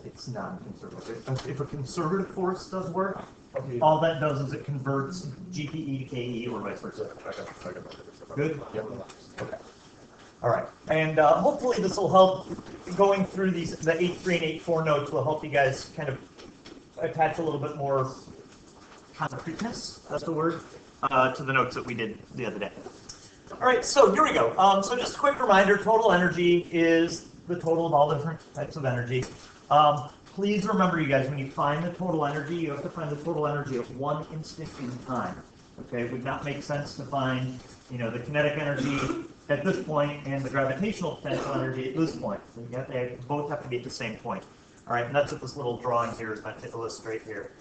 It's non-conservative. If a conservative force does work, all that does is it converts GPE to KE or vice versa. Good? Yep. Okay. All right. And hopefully this will help. Going through the H3 and H4 notes will help you guys kind of attach a little bit more concreteness, that's the word, to the notes that we did the other day. All right, so here we go. So just a quick reminder, total energy is the total of all different types of energy. Please remember, you guys, when you find the total energy, you have to find the total energy at one instant in time. Okay, it would not make sense to find, the kinetic energy at this point and the gravitational potential energy at this point. So they both have to be at the same point. All right, and that's what this little drawing here is meant to illustrate here.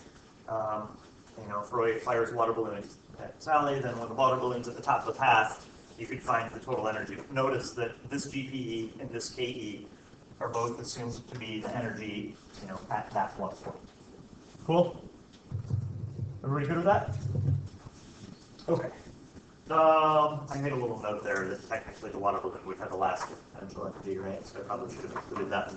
If Roy fires water balloons at Sally, then when the water balloon's at the top of the path, you could find the total energy. Notice that this GPE and this KE are both assumed to be the energy, at that one point. Cool? Everybody good with that? Okay. I made a little note there that technically the water balloon would have the last potential energy, right? So I probably should have included that.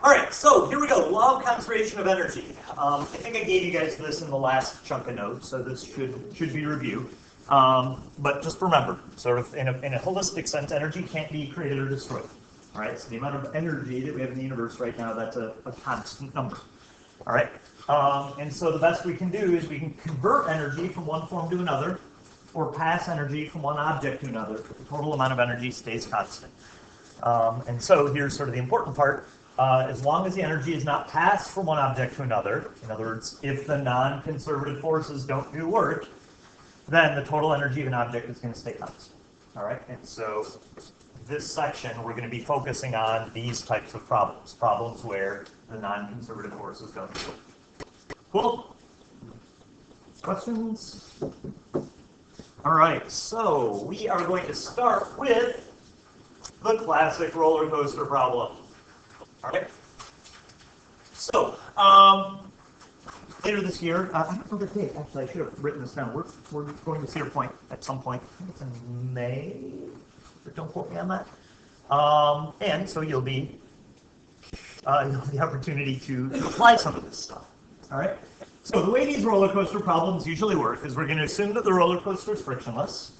All right, so here we go. Law of conservation of energy. I think I gave you guys this in the last chunk of notes, so this should be review. But just remember, sort of in a holistic sense, energy can't be created or destroyed. All right, so the amount of energy that we have in the universe right now, that's a constant number. All right, and so the best we can do is we can convert energy from one form to another, or pass energy from one object to another. The total amount of energy stays constant. And so here's sort of the important part. As long as the energy is not passed from one object to another, in other words, if the non-conservative forces don't do work, then the total energy of an object is going to stay constant. All right, and so this section we're going to be focusing on these types of problems where the non-conservative forces don't do work. Cool? Questions? All right, so we are going to start with the classic roller coaster problem. All right. So, later this year, I don't know the date. Actually, I should have written this down. We're going to Cedar Point at some point. I think it's in May, but don't quote me on that. And so you'll have the opportunity to apply some of this stuff. All right. So the way these roller coaster problems usually work is we're going to assume that the roller coaster is frictionless.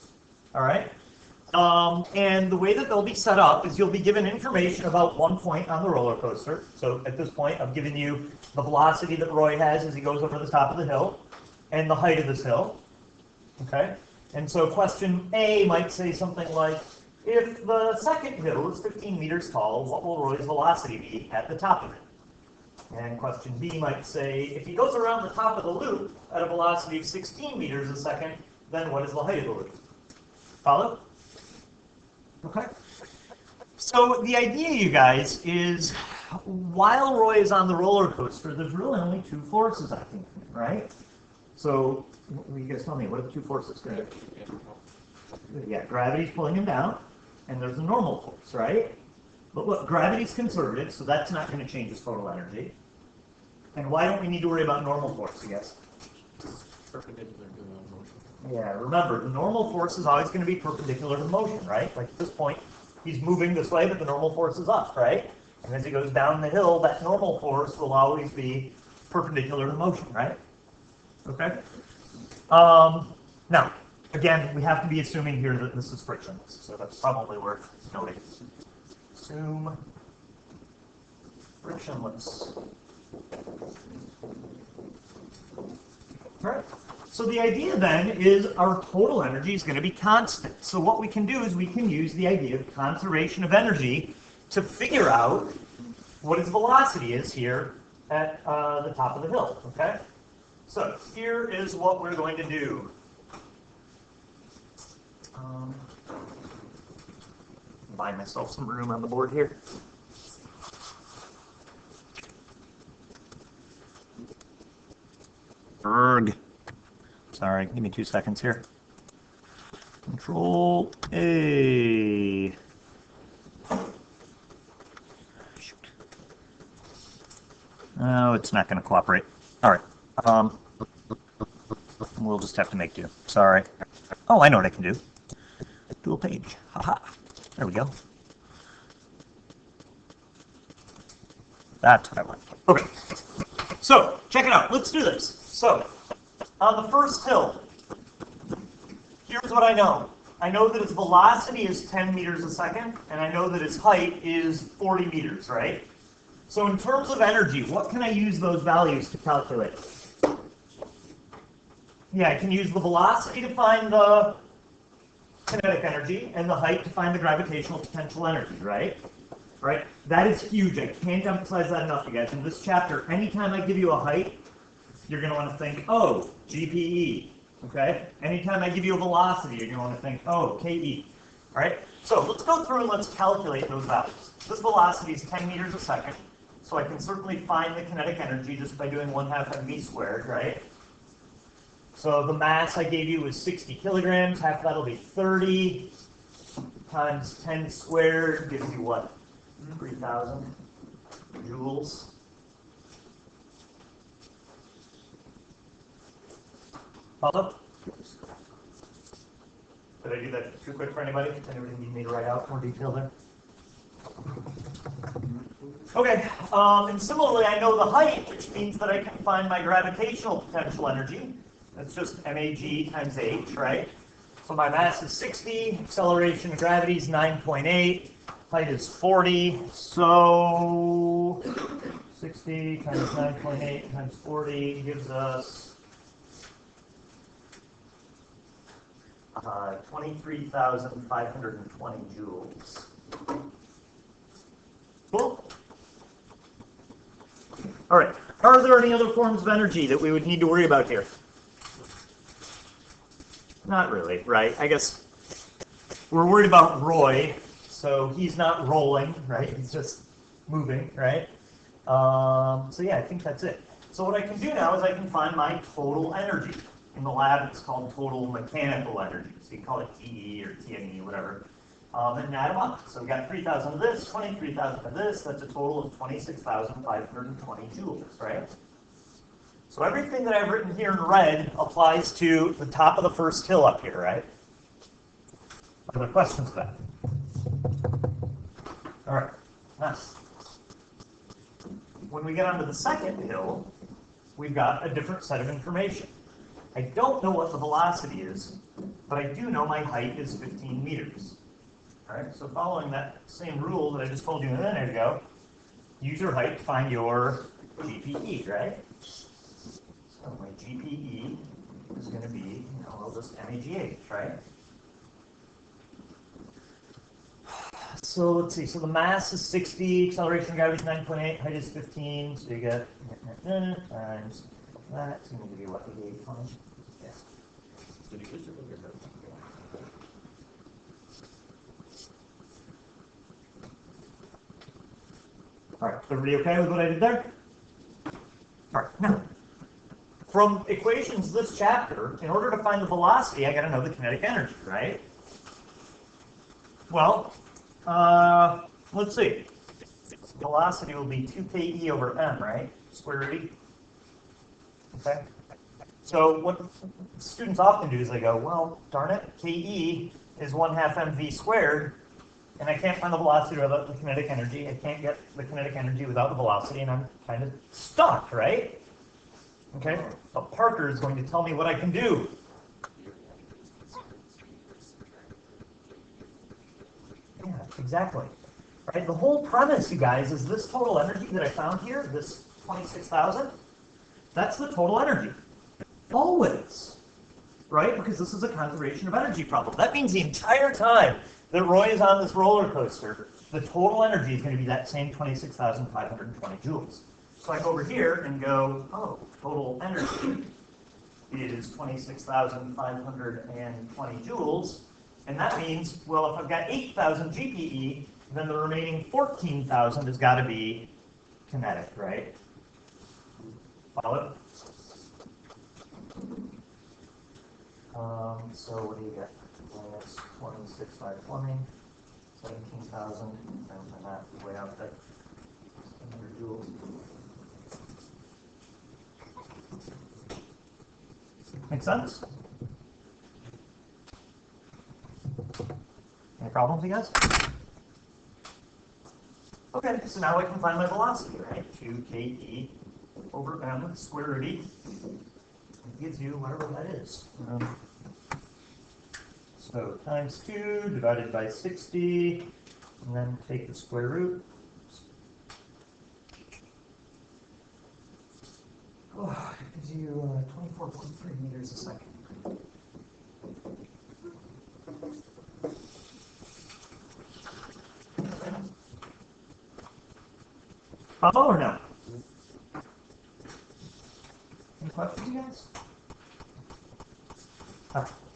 All right. And the way that they'll be set up is you'll be given information about one point on the roller coaster. So at this point, I've given you the velocity that Roy has as he goes over the top of the hill and the height of this hill. Okay? And so question A might say something like, if the second hill is 15 meters tall, what will Roy's velocity be at the top of it? And question B might say, if he goes around the top of the loop at a velocity of 16 meters a second, then what is the height of the loop? Follow? Okay. So the idea, you guys, is while Roy is on the roller coaster, there's really only two forces acting, right? So you guys tell me, what are the two forces? Yeah, gravity's pulling him down, and there's a normal force, right? But look, gravity's conservative, so that's not going to change his total energy. And why don't we need to worry about normal force, I guess? Perpendicular to the motion. Yeah, remember, the normal force is always going to be perpendicular to motion, right? Like at this point, he's moving this way, but the normal force is up, right? And as he goes down the hill, that normal force will always be perpendicular to motion, right? Okay? Now, again, we have to be assuming here that this is frictionless, so that's probably worth noting. Assume frictionless. All right. So the idea then is our total energy is going to be constant. So what we can do is we can use the idea of conservation of energy to figure out what its velocity is here at the top of the hill. Okay. So here is what we're going to do. Buy myself some room on the board here. Erg. Sorry, give me 2 seconds here. Control A. Shoot. Oh, it's not going to cooperate. All right. We'll just have to make do. Sorry. Oh, I know what I can do. Dual page. Haha. There we go. That's what I want. Okay. So, check it out. Let's do this. So, on the first hill, here's what I know. I know that its velocity is 10 meters a second, and I know that its height is 40 meters, right? So in terms of energy, what can I use those values to calculate? Yeah, I can use the velocity to find the kinetic energy, and the height to find the gravitational potential energy, right? Right? That is huge. I can't emphasize that enough, you guys. In this chapter, anytime I give you a height, you're going to want to think, oh, GPE. Okay? Anytime I give you a velocity, you're going to want to think, oh, KE. All right? So let's go through and let's calculate those values. This velocity is 10 meters a second, so I can certainly find the kinetic energy just by doing 1/2 mv squared, right? So the mass I gave you was 60 kilograms. Half of that will be 30 times 10 squared gives you what? 3,000 joules. Follow? Did I do that too quick for anybody? Does anybody need me to write out more detail there? Okay, and similarly, I know the height, which means that I can find my gravitational potential energy. That's just MAG times h, right? So my mass is 60, acceleration of gravity is 9.8, height is 40, so 60 times 9.8 times 40 gives us 23,520 joules. Cool? All right, are there any other forms of energy that we would need to worry about here? Not really, right? I guess we're worried about Roy, so he's not rolling, right? He's just moving, right? So yeah, I think that's it. So what I can do now is I can find my total energy. In the lab, it's called total mechanical energy. So you can call it TE or TME, whatever. And add them up. So we got 3,000 of this, 23,000 of this. That's a total of 26,520 joules, right? So everything that I've written here in red applies to the top of the first hill up here, right? Other questions about that? All right, nice. When we get onto the second hill, we've got a different set of information. I don't know what the velocity is, but I do know my height is 15 meters. All right, so following that same rule that I just told you a minute ago, use your height to find your GPE, right? So my GPE is going to be, well, just MAGH, right? So let's see, so the mass is 60, acceleration of gravity is 9.8, height is 15, so you get times that, so I'm going to give you what, 88 times? Yes. Did you get your figure out? All right, everybody okay with what I did there? All right, now, from equations this chapter, in order to find the velocity, I got to know the kinetic energy, right? Well, let's see. Velocity will be 2ke over m, right? Square root e. Okay. So what students often do is they go, well, darn it, ke is 1/2 mv squared, and I can't find the velocity without the kinetic energy. I can't get the kinetic energy without the velocity, and I'm kind of stuck, right? Okay. But Parker is going to tell me what I can do. Yeah, exactly. Right? The whole premise, you guys, is this total energy that I found here, this 26,000, that's the total energy. Always. Right? Because this is a conservation of energy problem. That means the entire time that Roy is on this roller coaster, the total energy is going to be that same 26,520 joules. So I go over here and go, oh, total energy is 26,520 joules. And that means, well, if I've got 8,000 GPE, then the remaining 14,000 has got to be kinetic, right? Follow? So what do you get? Minus 26,520, 17,000, and my math is way out there. 100 joules. Make sense? Any problems, you guys? Okay, so now I can find my velocity, right? 2ke over m square root e. It gives you whatever that is. So times 2 divided by 60, and then take the square root. Oh, it gives you 24.3 meters a second. Follow or no? Any questions, you guys?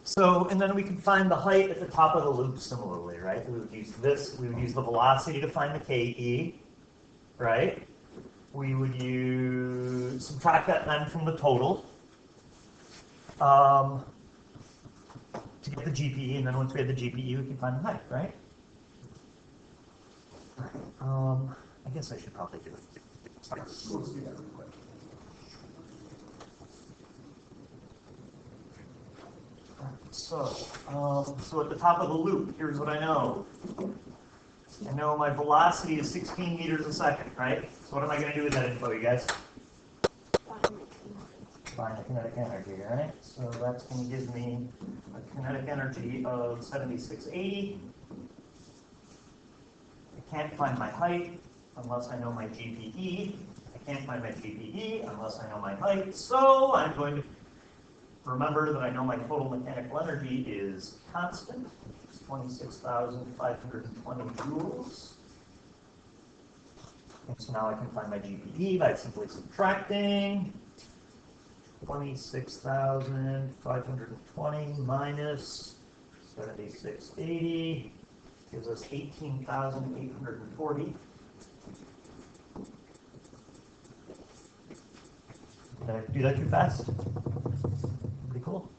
So, and then we can find the height at the top of the loop similarly, right? We would use this, we would use the velocity to find the ke, right? We would subtract that then from the total to get the GPE, and then once we have the GPE, we can find the height, right? I guess I should probably do it. Sorry, let's do that real quick. So at the top of the loop, here's what I know. I know my velocity is 16 meters a second, right? So what am I going to do with that info, you guys? Find the kinetic energy, right? So that's going to give me a kinetic energy of 7680. I can't find my height unless I know my GPE. I can't find my GPE unless I know my height. So I'm going to remember that I know my total mechanical energy is constant. It's 26,520 joules. And so now I can find my GPE by simply subtracting 26,520 minus 7680 gives us 18,840. Did I do that too fast? Pretty cool.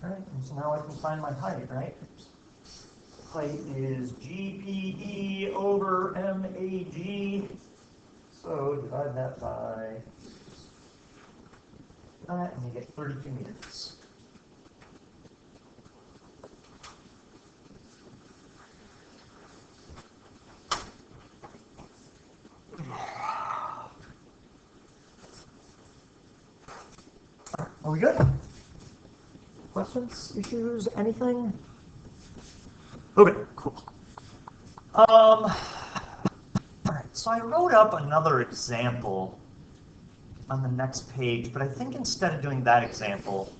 All right, and so now I can find my height, right? Height is GPE over MAG. So divide that by that, and you get 32 meters. Are we good? Questions, issues, anything? Okay, cool. All right, so I wrote up another example on the next page, but I think instead of doing that example,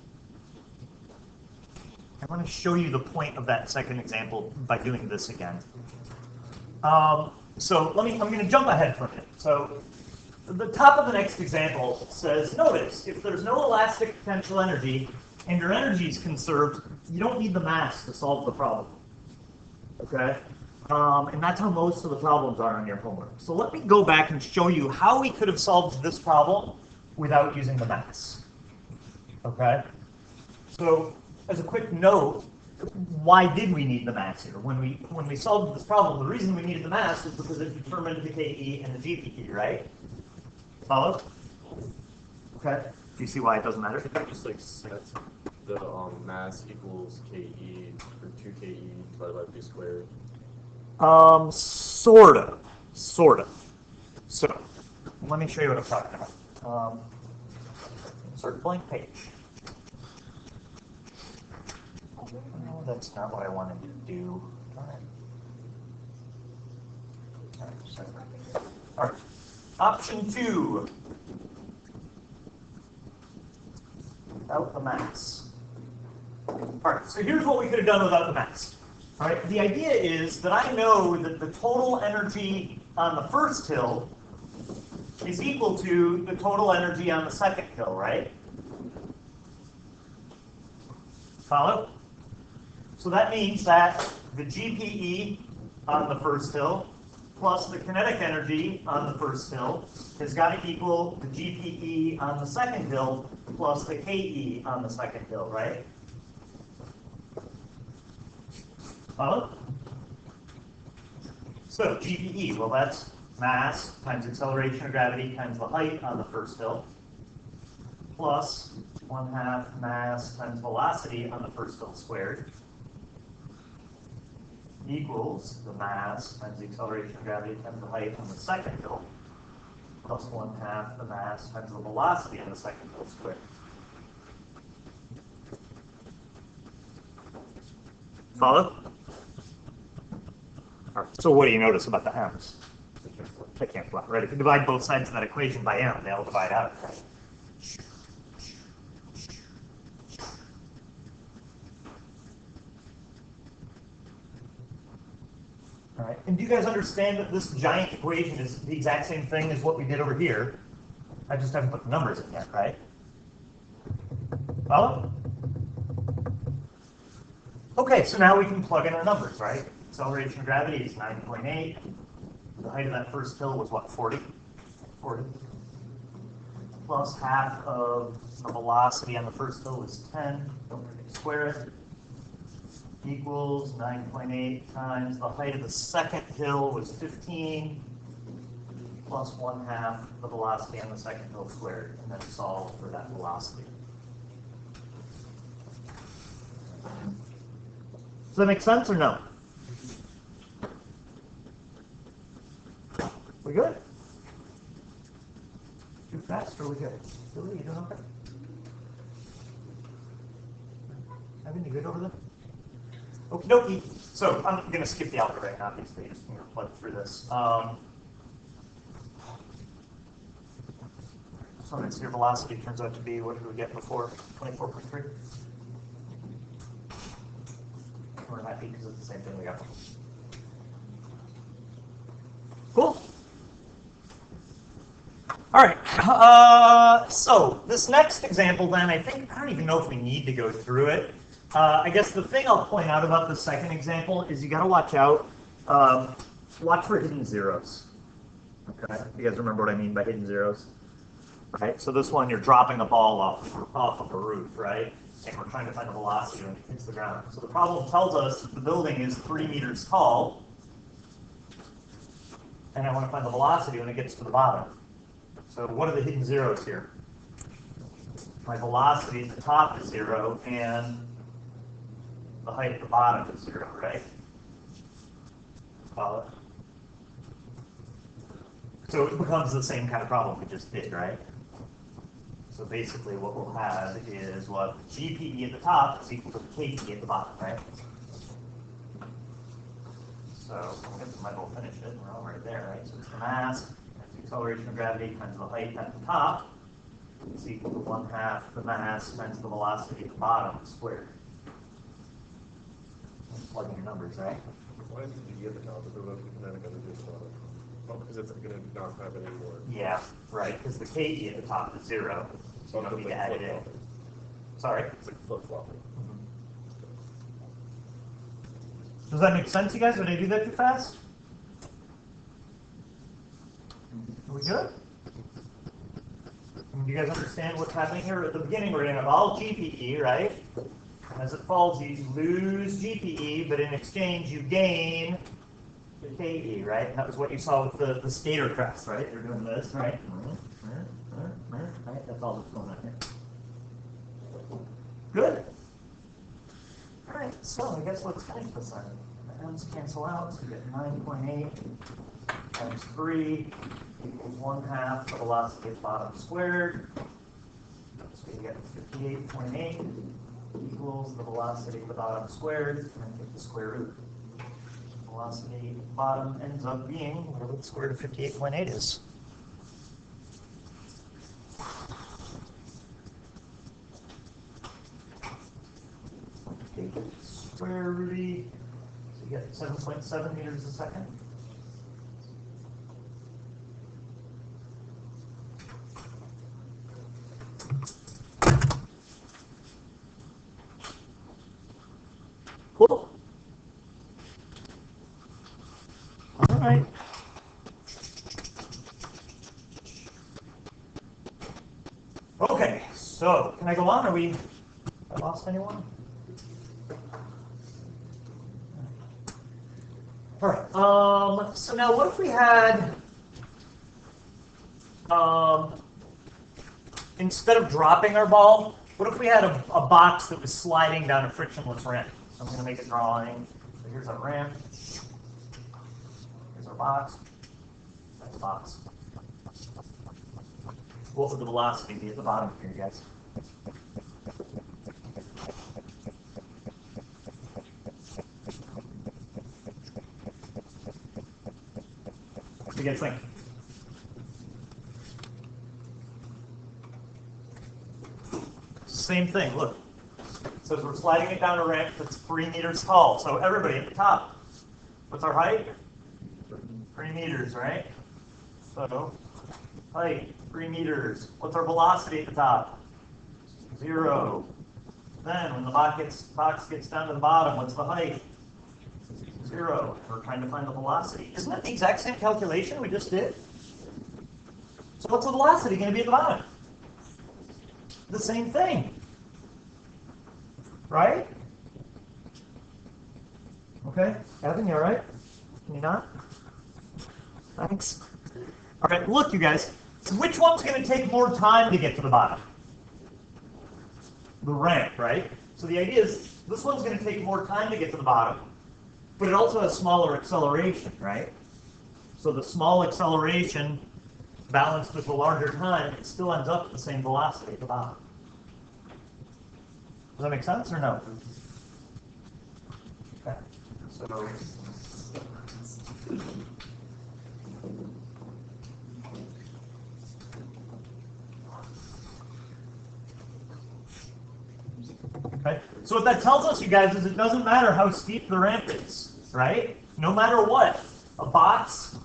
I want to show you the point of that second example by doing this again. So I'm going to jump ahead for a minute. So the top of the next example says, notice, if there's no elastic potential energy and your energy is conserved, you don't need the mass to solve the problem. Okay? And that's how most of the problems are on your homework. So let me go back and show you how we could have solved this problem without using the mass. Okay? So as a quick note, why did we need the mass here? When we solved this problem, the reason we needed the mass was because it determined the KE and the GPE, right? Follow? Okay. Do you see why it doesn't matter? Just like set the mass equals KE for 2KE divided by B squared. Sort of. So, let me show you what I'm talking about. Insert blank page. No, that's not what I wanted to do. All right. Option 2. Without the mass. All right, so here's what we could have done without the mass. All right, the idea is that I know that the total energy on the first hill is equal to the total energy on the second hill, right? Follow? So that means that the GPE on the first hill plus the kinetic energy on the first hill has got to equal the GPE on the second hill plus the KE on the second hill, right? Follow? So GPE, well, that's mass times acceleration of gravity times the height on the first hill plus 1/2 mass times velocity on the first hill squared. equals the mass times the acceleration of gravity times the height on the second hill plus 1/2 the mass times the velocity on the second hill squared. Follow? All right, so what do you notice about the m's? They can't fly, right? If you divide both sides of that equation by m, they all divide out. All right, and do you guys understand that this giant equation is the exact same thing as what we did over here? I just haven't put the numbers in yet, right? Follow? Okay, so now we can plug in our numbers, right? Acceleration of gravity is 9.8. The height of that first hill was what, 40? 40. Plus half of the velocity on the first hill was 10. Don't forget to square it. Equals 9.8 times the height of the second hill was 15. Plus 1/2 the velocity on the second hill squared. And then solve for that velocity. Does that make sense or no? We good? Too fast or we good? Billy, you doing okay? Evan, you good over there? Okie dokie. So I'm going to skip the algebra right now, obviously. Just going to plug through this. So next your velocity turns out to be, what did we get before? 24.3? We're happy because it's the same thing we got. Cool. All right. So this next example, then, I don't even know if we need to go through it. I guess the thing I'll point out about the second example is you got to watch out. Watch for hidden zeros. Okay. You guys remember what I mean by hidden zeros? Right. So this one, you're dropping a ball off of a roof, right? And we're trying to find the velocity when it hits the ground. So the problem tells us that the building is 3 meters tall, and I want to find the velocity when it gets to the bottom. So what are the hidden zeros here? My velocity at the top is 0, and the height at the bottom is 0, right? Follow it? So it becomes the same kind of problem we just did, right? So basically what we'll have is what GPE at the top is equal to KE at the bottom, right? So I guess we might as well finish it. We're all right there, right? So it's the mass times the acceleration of gravity times the height at the top is equal to 1/2 the mass times the velocity at the bottom squared. Plug in your numbers, right? Why is the G at the top of the roof and then going to do the bottom? Oh, because it's going to not have it anymore. Yeah, right, because the KE at the top is 0. So you don't need to add it in. Sorry? It's like flip-flopping. Does that make sense, you guys? Did I do that too fast? Are we good? Do you guys understand what's happening here? At the beginning, we're going to have all GPE, right? And as it falls, you lose GPE, but in exchange, you gain the KE, right? And that was what you saw with the skater crest, right? They're doing this, right? Right? That's all that's going on here. Good. All right, so I guess let's finish this then. The m's cancel out, so we get 9.8 times 3 equals 1/2 the velocity at the bottom squared. So we get 58.8 equals the velocity at the bottom squared, and then get the square root. Velocity at the bottom ends up being whatever the square root of 58.8 is. Square root, so you get 7.7 meters a second. Cool. All right. Okay, so can I go on? Have I lost anyone? All right. So now what if we had, instead of dropping our ball, what if we had a box that was sliding down a frictionless ramp? So I'm going to make a drawing. So here's our ramp. Here's our box. That's the box. What would the velocity be at the bottom here, guys? What do you guys think? Same thing, look. It says we're sliding it down a ramp that's 3 meters tall. So everybody at the top, what's our height? 3 meters, right? So height, 3 meters. What's our velocity at the top? 0. Then when the box gets down to the bottom, what's the height? 0. We're trying to find the velocity. Isn't that the exact same calculation we just did? So what's the velocity going to be at the bottom? The same thing. Right? Okay. Evan, you all right? Can you not? Thanks. All right, look, you guys. Which one's going to take more time to get to the bottom? The ramp, right? So the idea is this one's going to take more time to get to the bottom, but it also has smaller acceleration, right? So the small acceleration balanced with the larger time, it still ends up at the same velocity at the bottom. Does that make sense or no? Okay. So okay. So what that tells us, you guys, is it doesn't matter how steep the ramp is, right? No matter what, a box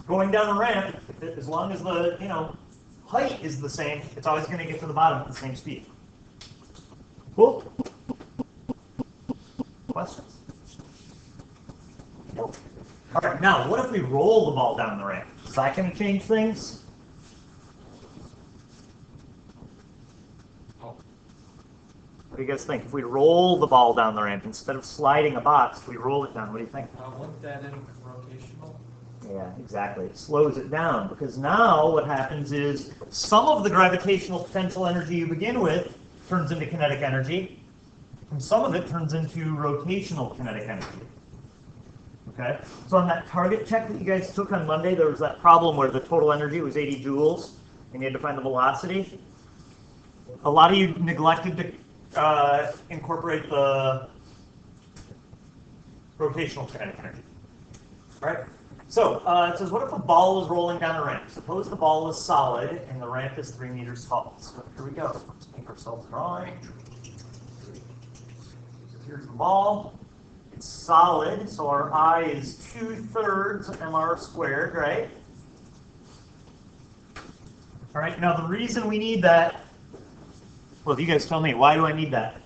going down a ramp, as long as the height is the same, it's always going to get to the bottom at the same speed. Cool. Questions? Nope. All right. Now, what if we roll the ball down the ramp? Is that going to change things? What do you guys think? If we roll the ball down the ramp instead of sliding a box, if we roll it down, what do you think? Wouldn't that end rotational? Yeah, exactly. It slows it down because now what happens is some of the gravitational potential energy you begin with turns into kinetic energy, and some of it turns into rotational kinetic energy. Okay? So on that target check that you guys took on Monday, there was that problem where the total energy was 80 joules, and you had to find the velocity. A lot of you neglected to incorporate the rotational kinetic energy. Right? So it says, what if a ball is rolling down a ramp? Suppose the ball is solid and the ramp is 3 meters tall. So here we go. Let's make ourselves a drawing. Here's the ball. It's solid, so our I is 2/3 mr squared, right? All right, now the reason we need that, well, you guys tell me, why do I need that?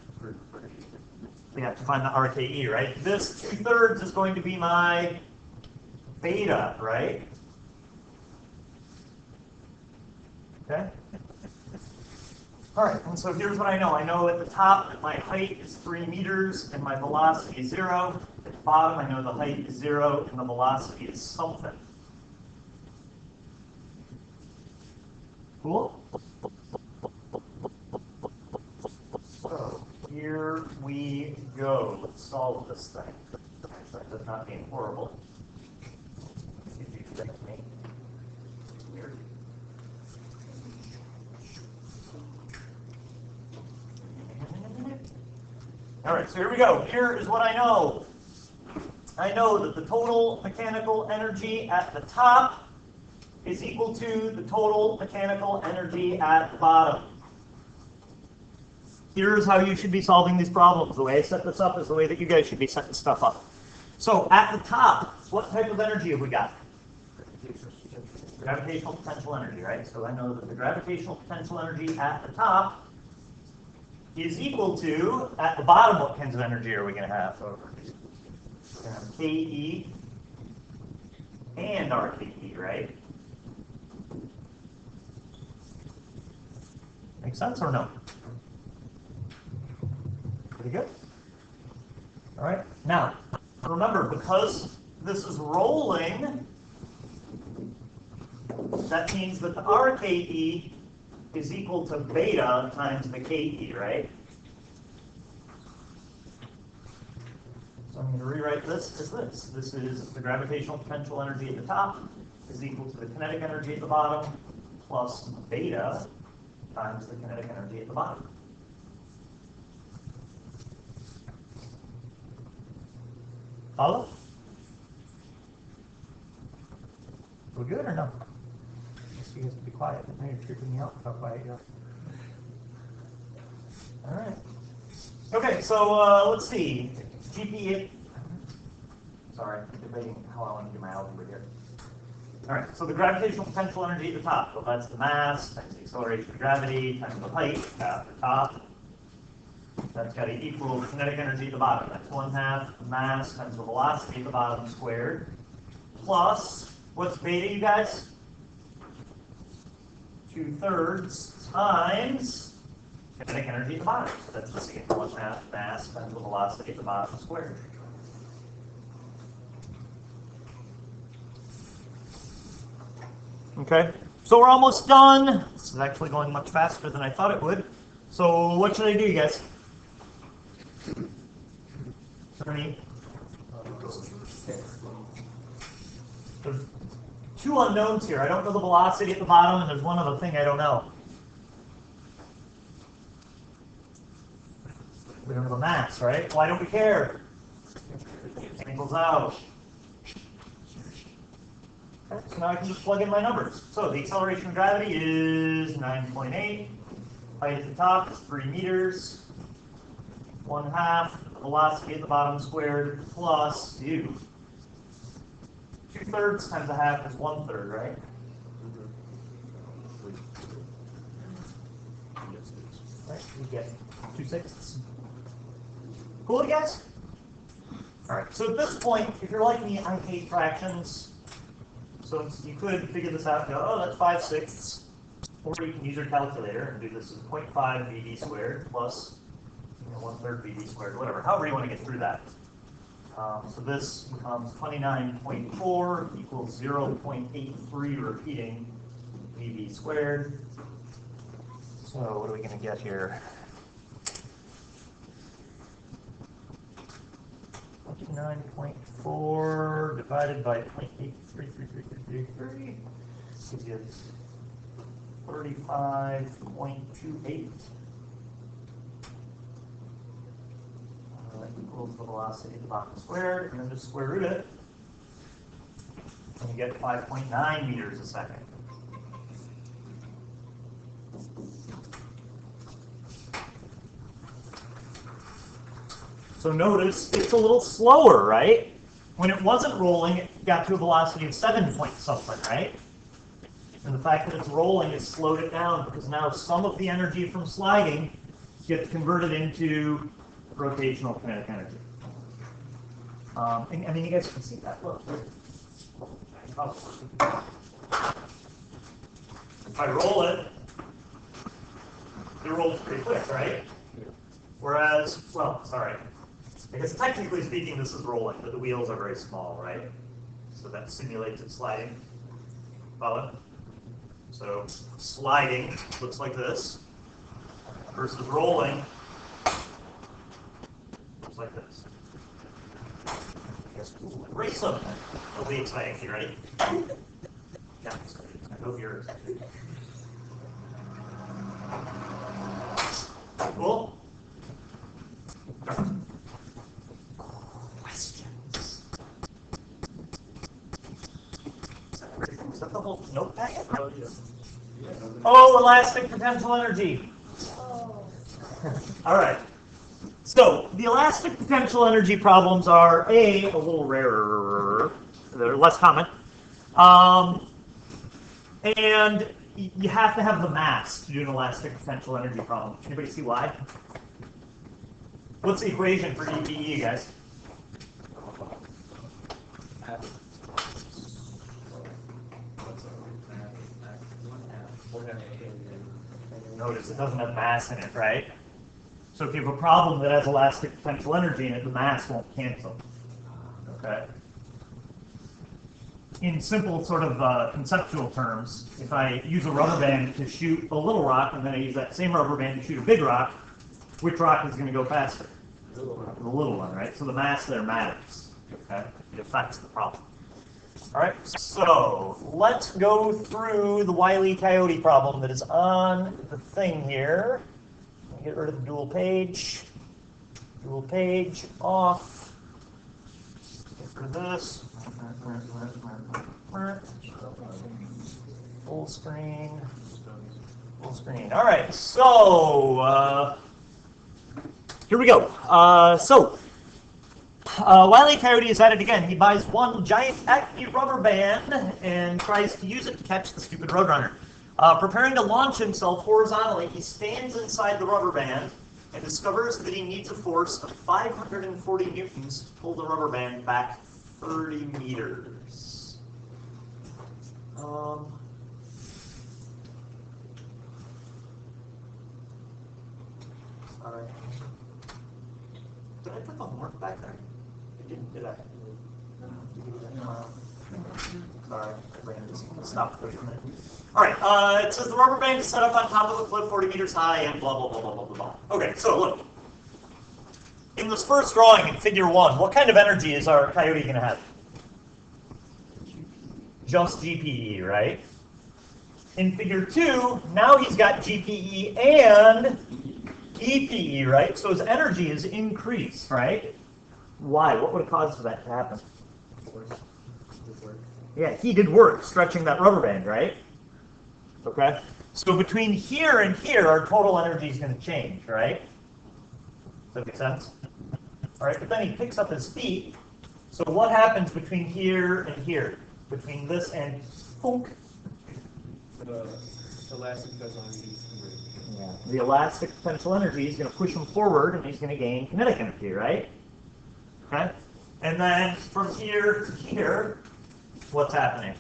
We have to find the RKE, right? This 2/3 is going to be my beta, right? Okay. All right, and so here's what I know. I know at the top that my height is 3 meters and my velocity is 0. At the bottom, I know the height is 0 and the velocity is something. Cool? So here we go. Let's solve this thing. That does not mean horrible. Weird. All right, so here we go. Here is what I know. I know that the total mechanical energy at the top is equal to the total mechanical energy at the bottom. Here's how you should be solving these problems. The way I set this up is the way that you guys should be setting stuff up. So at the top, what type of energy have we got? Gravitational potential energy, right? So I know that the gravitational potential energy at the top is equal to, at the bottom, what kinds of energy are we going to have? So we're going to have KE and RKE, right? Make sense or no? Pretty good. All right. Now, remember, because this is rolling, that means that the RKE is equal to beta times the KE, right? So I'm going to rewrite this as this. This is the gravitational potential energy at the top is equal to the kinetic energy at the bottom plus beta times the kinetic energy at the bottom. Follow? We're good or no? I guess you guys can be quiet, but now you're freaking me out with how quiet you are. All right. Okay, so let's see. GP. Sorry, I'm debating how I want to do my algebra here. All right, so the gravitational potential energy at the top. So that's the mass times the acceleration of gravity times the height at the top. That's got to equal the kinetic energy at the bottom. That's 1/2 the mass times the velocity at the bottom squared. Plus, what's beta, you guys? 2/3 times kinetic energy at the bottom. So that's the same 1/2 mass times the velocity at the bottom squared. Okay, so we're almost done. This is actually going much faster than I thought it would. So what should I do, you guys? There's two unknowns here. I don't know the velocity at the bottom, and there's one other thing I don't know. We don't know the mass, right? Why don't we care? Angles out. Okay, so now I can just plug in my numbers. So the acceleration of gravity is 9.8. Height at the top is 3 meters. 1/2 the velocity at the bottom squared plus u. 2/3 times 1/2 is 1/3, right? Right, we get 2/6. Cool, guys? All right, so at this point, if you're like me, I hate fractions. So you could figure this out and go, oh, that's 5/6. Or you can use your calculator and do this as 0.5 VD squared plus 1/3 VD squared, whatever, however you want to get through that. So this becomes 29.4 equals 0.83 repeating VD squared. So what are we going to get here? 29.4 divided by 0.833333 gives you 35.28. That equals the velocity at the bottom squared, and then just square root it, and you get 5.9 meters a second. So notice it's a little slower, right? When it wasn't rolling, it got to a velocity of 7 point something, right? And the fact that it's rolling has slowed it down because now some of the energy from sliding gets converted into rotational kinetic energy. And I mean, you guys can see that. Look. If I roll it, it rolls pretty quick, right? Whereas, well, sorry. Because technically speaking, this is rolling, but the wheels are very small, right? So that simulates it sliding. Follow? So sliding looks like this versus rolling looks like this. Ooh, race them. It'll be exciting. You ready? Yeah, I hope yours. Cool. Questions? Is that the whole notepad? Oh, elastic potential energy. Oh. All right. So the elastic potential energy problems are a little rarer. They're less common. And you have to have the mass to do an elastic potential energy problem. Anybody see why? What's the equation for EPE, guys? Notice it doesn't have mass in it, right? So if you have a problem that has elastic potential energy in it, the mass won't cancel. Okay? In simple sort of conceptual terms, if I use a rubber band to shoot a little rock and then I use that same rubber band to shoot a big rock, which rock is going to go faster? The little one, right? So the mass there matters. Okay? It affects the problem. All right, so let's go through the Wile E. Coyote problem that is on the thing here. Get rid of the dual page. Dual page off. Get rid of this. Full screen. Full screen. All right, so here we go. Wile E. Coyote is at it again. He buys one giant acme rubber band and tries to use it to catch the stupid Roadrunner. Preparing to launch himself horizontally, he stands inside the rubber band and discovers that he needs a force of 540 newtons to pull the rubber band back 30 meters. Sorry. Did I put the homework back there? I didn't, did I? Sorry, my brain just stopped for a minute. All right, it says the rubber band is set up on top of a cliff 40 meters high and blah, blah, blah, blah, blah, blah, blah. Okay, so look. In this first drawing in figure 1, what kind of energy is our coyote going to have? Just GPE, right? In figure 2, now he's got GPE and EPE, right? So his energy is increased, right? Why? What would have caused for that to happen? Yeah, he did work stretching that rubber band, right? Okay. So between here and here, our total energy is going to change, right? Does that make sense? All right, but then he picks up his feet. So what happens between here and here? Between this and funk? The elastic potential energy. Yeah. The elastic potential energy is going to push him forward, and he's going to gain kinetic energy, right? Okay. And then from here to here, what's happening?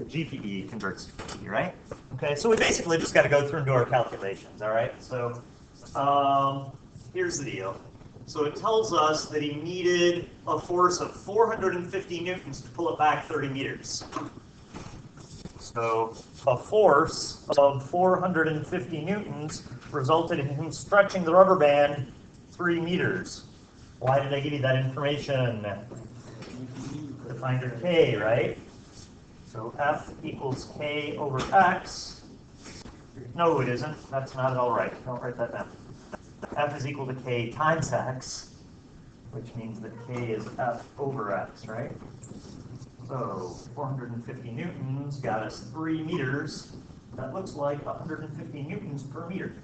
GPE converts to GPE, right? Okay, so we basically just got to go through and do our calculations, all right? So here's the deal. So it tells us that he needed a force of 450 newtons to pull it back 30 meters. So a force of 450 newtons resulted in him stretching the rubber band 3 meters. Why did I give you that information? To find your K, right? So F equals K over X. No, it isn't. That's not at all right. Don't write that down. F is equal to K times X, which means that K is F over X, right? So 450 newtons got us 3 meters. That looks like 150 newtons per meter.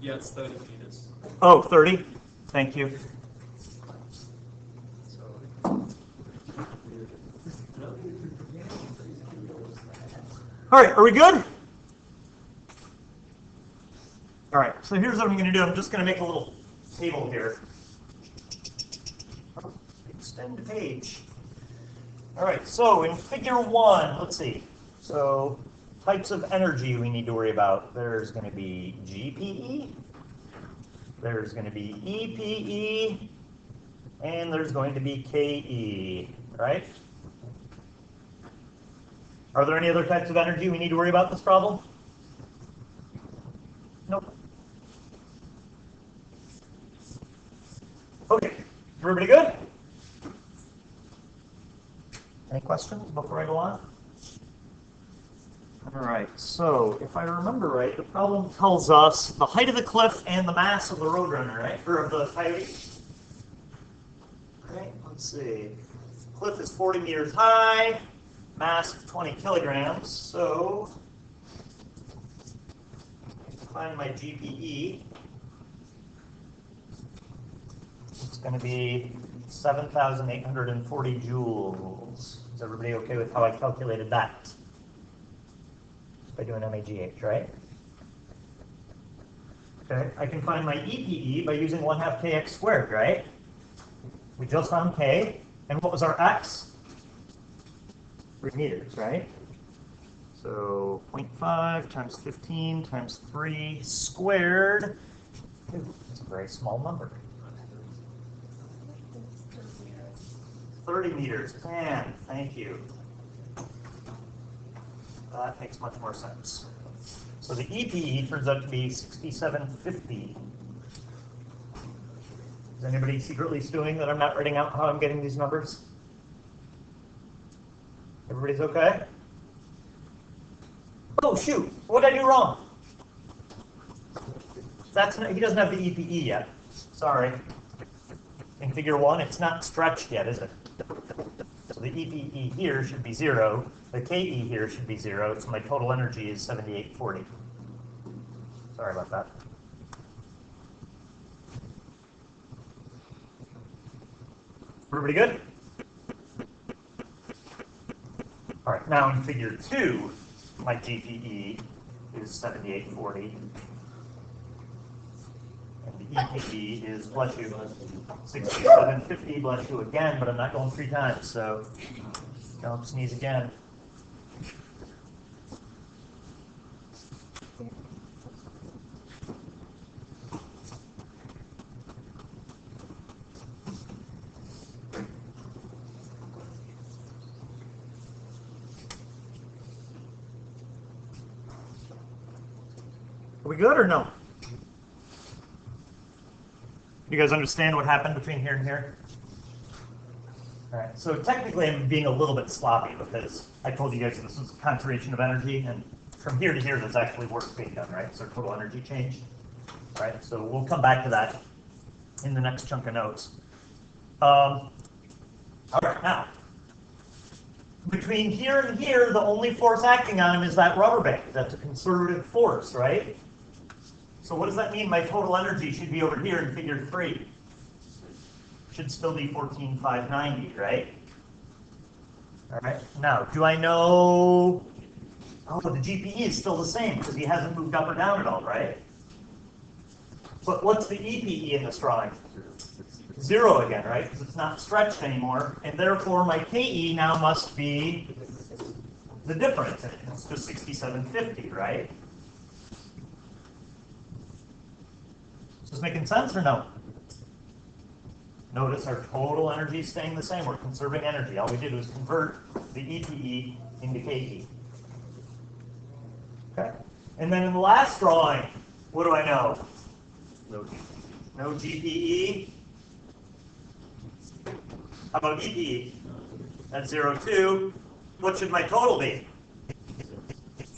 Yeah, it's 30 meters. Oh, 30? Thank you. All right, are we good? All right, so here's what I'm going to do. I'm just going to make a little table here. Extend the page. All right, so in figure 1, let's see. So types of energy we need to worry about. There's going to be GPE, there's going to be EPE, and there's going to be KE, right? Are there any other types of energy we need to worry about in this problem? Nope. Okay, everybody good? Any questions before I go on? All right, so if I remember right, the problem tells us the height of the cliff and the mass of the Roadrunner, right? Or of the coyote. Okay, let's see. Cliff is 40 meters high, mass of 20 kilograms, so find my GPE. It's going to be 7,840 joules. Is everybody okay with how I calculated that? By doing MAGH, right? Okay, I can find my EPE by using 1/2 kx squared, right? We just found k, and what was our x? 3 meters, right? So 0.5 times 15 times 3 squared. Ooh, that's a very small number. 30 meters. Man, thank you. That makes much more sense. So the EPE turns out to be 6750. Is anybody secretly stewing that I'm not writing out how I'm getting these numbers? Everybody's okay? Oh shoot, what did I do wrong? He doesn't have the EPE yet. Sorry. In figure 1, it's not stretched yet, is it? So the EPE here should be 0. The KE here should be 0. So my total energy is 7840. Sorry about that. Everybody good? All right, now in figure 2, my GPE is 7840. And the EPE is, bless you, 6750, bless you again, but I'm not going 3 times, so don't sneeze again. Are we good or no? You guys understand what happened between here and here? All right, so technically I'm being a little bit sloppy because I told you guys this was conservation of energy, and from here to here there's actually work being done, right? So total energy change. All right, so we'll come back to that in the next chunk of notes. All right, now, between here and here, the only force acting on him is that rubber band. That's a conservative force, right? So what does that mean? My total energy should be over here in figure 3. Should still be 14,590, right? All right, now, do I know, oh, the GPE is still the same because he hasn't moved up or down at all, right? But what's the EPE in this drawing? 0 again, right? Because it's not stretched anymore, and therefore my KE now must be the difference. It's just 6750, right? Is this making sense or no? Notice our total energy is staying the same. We're conserving energy. All we did was convert the EPE into KE. Okay. And then in the last drawing, what do I know? No GPE. How about EPE? That's 0.2. What should my total be?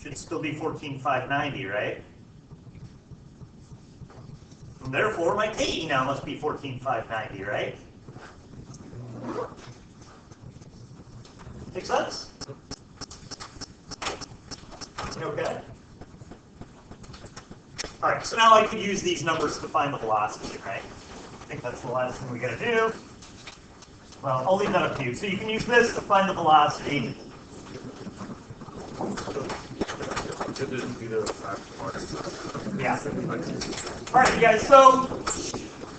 Should still be 14,590, right? And therefore, my KE now must be 14,590, right? Make sense? Okay. All right, so now I could use these numbers to find the velocity, right? I think that's the last thing we got to do. Well, I'll leave that up to you. So you can use this to find the velocity. Yeah. All right, you guys, so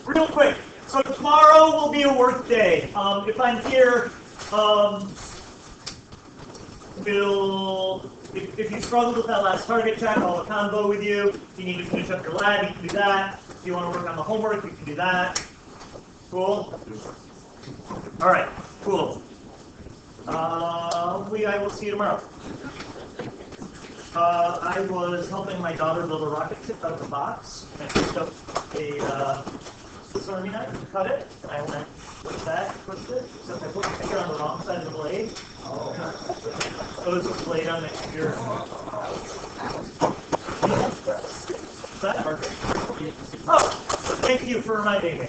real quick. So tomorrow will be a work day. If I'm here, if you struggled with that last target check, I'll have a combo with you. If you need to finish up your lab, you can do that. If you want to work on the homework, you can do that. Cool? All right, cool. I will see you tomorrow. I was helping my daughter build a rocket ship out of the box. I picked up a Swiss Army knife and cut it. And I went like that, pushed it. Except I put my finger on the wrong side of the blade. So there's a blade on the finger. Is that perfect? Oh, thank you for reminding me.